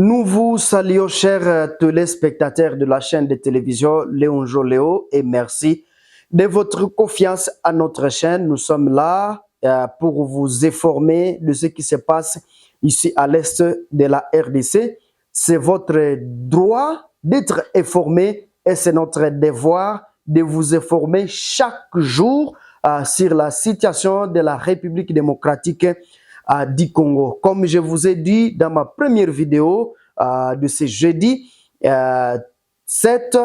Nous vous saluons, chers téléspectateurs de la chaîne de télévision Léon Joléo, et merci de votre confiance à notre chaîne. Nous sommes là pour vous informer de ce qui se passe ici à l'est de la RDC. C'est votre droit d'être informé et c'est notre devoir de vous informer chaque jour sur la situation de la République démocratique du Congo. Comme je vous ai dit dans ma première vidéo de ce jeudi 7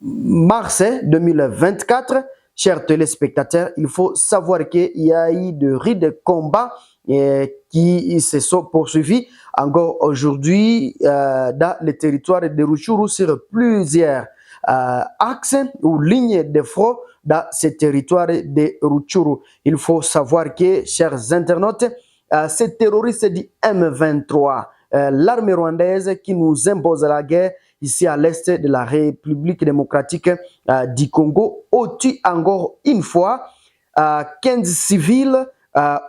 mars 2024, chers téléspectateurs, il faut savoir qu'il y a eu de rudes combats qui se sont poursuivis encore aujourd'hui dans le territoire de Rutshuru sur plusieurs axes ou lignes de front dans ce territoire de Rutshuru. Il faut savoir que, chers internautes, ces terroristes du M23, l'armée rwandaise qui nous impose la guerre ici à l'est de la République démocratique du Congo, ont tué encore une fois 15 civils.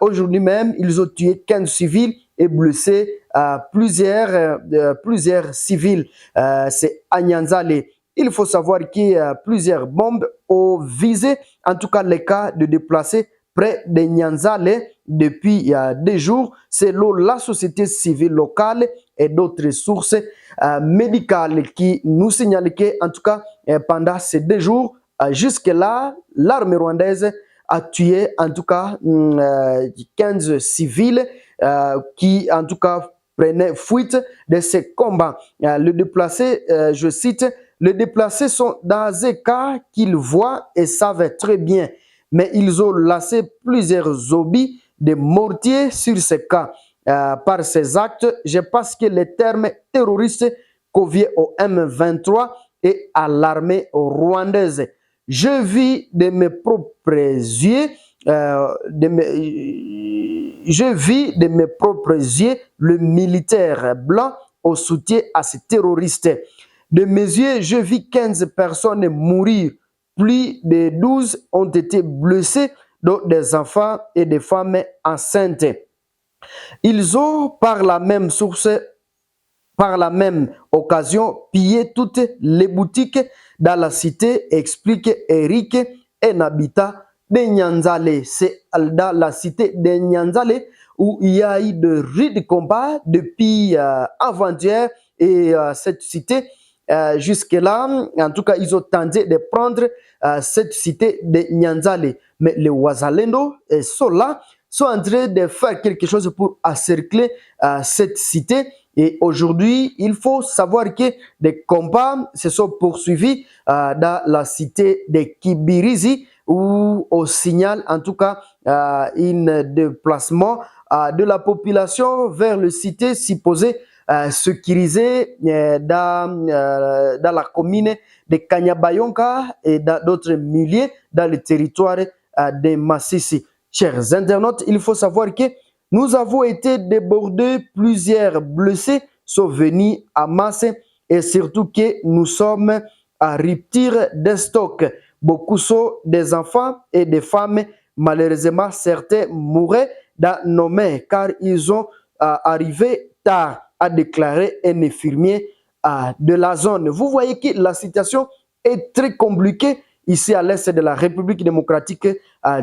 Aujourd'hui même, ils ont tué 15 civils et blessé plusieurs civils. C'est à Nyanzale. Il faut savoir que plusieurs bombes ont visé, en tout cas les cas de déplacés près de Nyanzale depuis des jours, selon la société civile locale et d'autres sources médicales qui nous signalent que, en tout cas, pendant ces 2 jours, jusque-là, l'armée rwandaise a tué en tout cas 15 civils qui, en tout cas, prenaient fuite de ces combats. Le déplacé, je cite, les déplacés sont dans un cas qu'ils voient et savent très bien, mais ils ont lancé plusieurs obus de mortiers sur ces cas. Par ces actes, je pense que le terme terroriste convient au M23 et à l'armée rwandaise. Je vis de mes propres yeux, le militaire blanc au soutien à ces terroristes. De mes yeux, je vis 15 personnes mourir. Plus de 12 ont été blessés, dont des enfants et des femmes enceintes. Ils ont, par la même occasion, pillé toutes les boutiques dans la cité, explique Eric, un habitant de Nyanzale. C'est dans la cité de Nyanzale où il y a eu de rudes combats depuis avant-hier et cette cité. Jusque-là, en tout cas, ils ont tenté de prendre cette cité de Nyanzale. Mais les Wazalendo sont là, sont en train de faire quelque chose pour encercler cette cité. Et aujourd'hui, il faut savoir que des combats se sont poursuivis dans la cité de Kibirizi, où on signale en tout cas un déplacement de la population vers le cité supposée sécurisé dans la commune de Kanyabayonga et dans d'autres milliers dans le territoire de Massissi. Chers internautes, il faut savoir que nous avons été débordés, plusieurs blessés sont venus à masse et surtout que nous sommes à rupture des stocks. Beaucoup sont des enfants et des femmes. Malheureusement, certains mouraient dans nos mains car ils ont arrivé tard, a déclaré un infirmier de la zone. Vous voyez que la situation est très compliquée ici à l'est de la République démocratique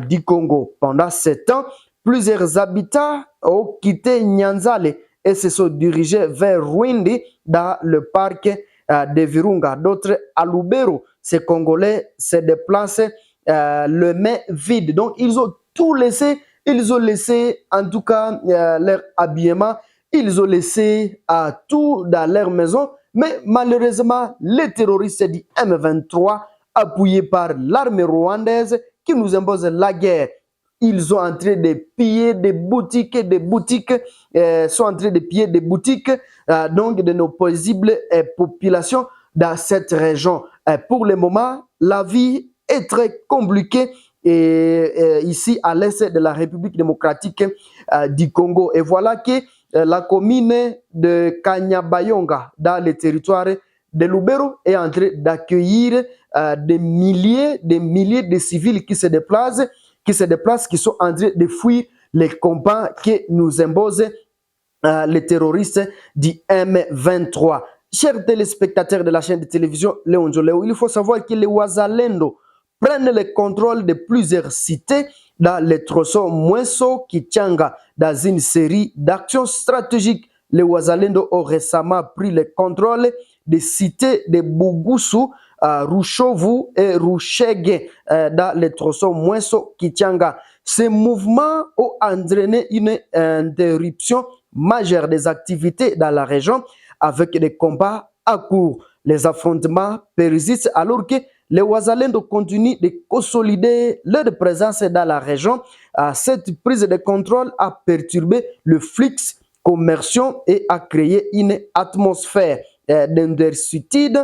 du Congo. Pendant ce temps, plusieurs habitants ont quitté Nyanzale et se sont dirigés vers Rwindi dans le parc de Virunga. D'autres à Lubero. Ces Congolais se déplacent le main vide. Donc, ils ont tout laissé. Ils ont laissé, en tout cas, leur habillement. Ils ont laissé tout dans leur maison. Mais malheureusement, les terroristes du M23, appuyés par l'armée rwandaise, qui nous impose la guerre, ils sont en train de piller des boutiques, sont en train de piller des boutiques donc de nos possibles populations dans cette région. Pour le moment, la vie est très compliquée ici à l'est de la République démocratique du Congo. Et voilà que la commune de Kanyabayonga, dans le territoire de Lubero, est en train d'accueillir des milliers de civils qui se déplacent, qui sont en train de fuir les combats que nous impose les terroristes du M23. Chers téléspectateurs de la chaîne de télévision Léon Joléo, il faut savoir que les Wazalendo prennent le contrôle de plusieurs cités dans les Trosso, Mweso, Kichanga. Dans une série d'actions stratégiques, les Wazalendo ont récemment pris le contrôle des cités de Bugusu, Rushovu et Rushege dans les Trosso, Mweso, Kichanga. Ces mouvements ont entraîné une interruption majeure des activités dans la région avec des combats à court. Les affrontements persistent alors que les Wazalendo continuent de consolider leur présence dans la région. Cette prise de contrôle a perturbé le flux commercial et a créé une atmosphère d'incertitude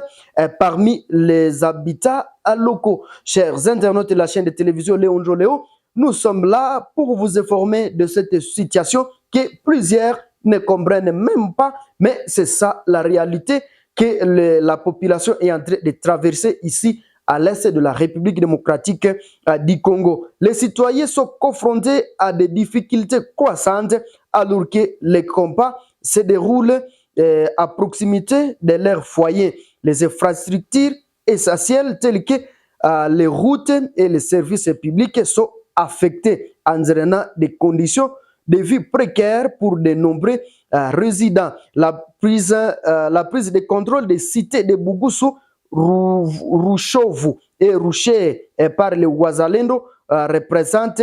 parmi les habitants locaux. Chers internautes de la chaîne de télévision Léon Joléo, nous sommes là pour vous informer de cette situation que plusieurs ne comprennent même pas, mais c'est ça la réalité que la population est en train de traverser ici à l'est de la République démocratique du Congo. Les citoyens sont confrontés à des difficultés croissantes alors que les combats se déroulent à proximité de leur foyer. Les infrastructures essentielles telles que les routes et les services publics sont affectés, entraînant des conditions de vie précaires pour de nombreux résidents. La prise de contrôle des cités de Bugusu, Rushovu et Ruché par les Wazalendo représente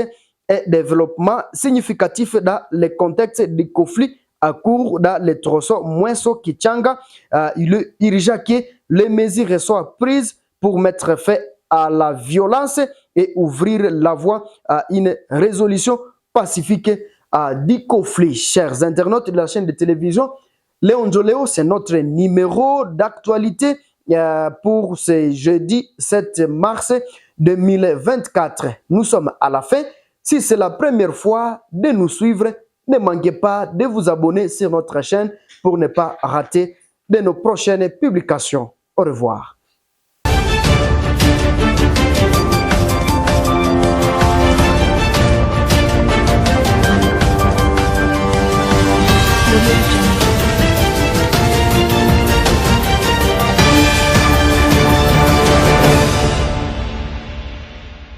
un développement significatif dans le contexte du conflit à cours dans les Trosso, Mweso, Kichanga. Il est urgent que les mesures soient prises pour mettre fin à la violence et ouvrir la voie à une résolution pacifique du conflit. Chers internautes de la chaîne de télévision Léon Joléo, c'est notre numéro d'actualité pour ce jeudi 7 mars 2024. Nous sommes à la fin. Si c'est la première fois de nous suivre, ne manquez pas de vous abonner sur notre chaîne pour ne pas rater de nos prochaines publications. Au revoir.